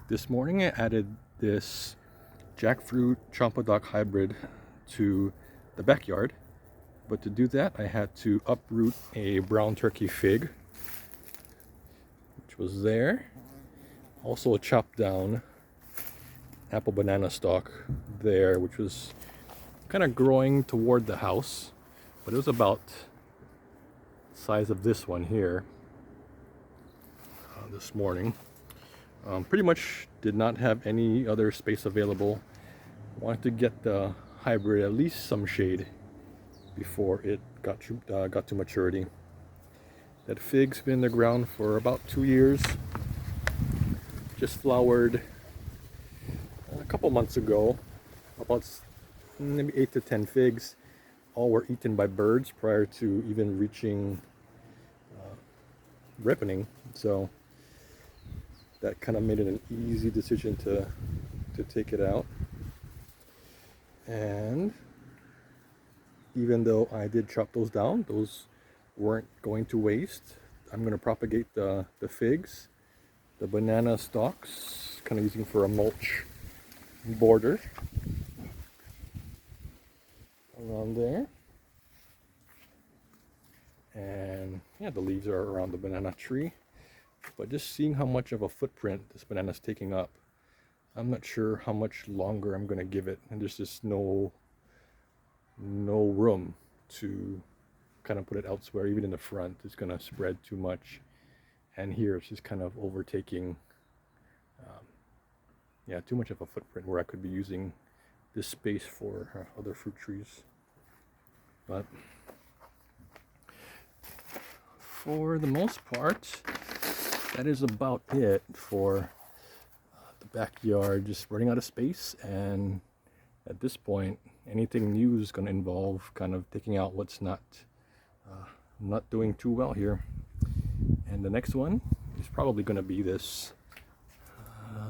This morning I added this Jackfruit Chempedak hybrid to the backyard, but to do that I had to uproot a brown turkey fig, which was there. Also chopped down apple banana stalk there, which was kind of growing toward the house, but it was about the size of this one here this morning. Pretty much did not have any other space available. Wanted to get the hybrid at least some shade before it got to maturity. That fig's been in the ground for about 2 years. Just flowered a couple months ago. About maybe 8 to 10 figs. All were eaten by birds prior to even reaching ripening. So that kind of made it an easy decision to take it out. And even though I did chop those down, those weren't going to waste. I'm going to propagate the figs, the banana stalks, kind of using for a mulch border around there. And yeah, the leaves are around the banana tree. But just seeing how much of a footprint this banana is taking up, I'm not sure how much longer I'm going to give it. And there's just no room to kind of put it elsewhere. Even in the front, it's going to spread too much. And here it's just kind of overtaking, yeah, too much of a footprint where I could be using this space for other fruit trees. But for the most part, that is about it for the backyard. Just running out of space, and at this point anything new is going to involve kind of taking out what's not doing too well here. And the next one is probably going to be this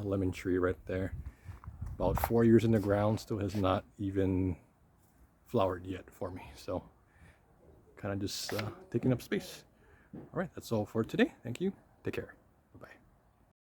lemon tree right there. About 4 years in the ground, still has not even flowered yet for me, so kind of just taking up space. All right, that's all for today. Thank you. Take care.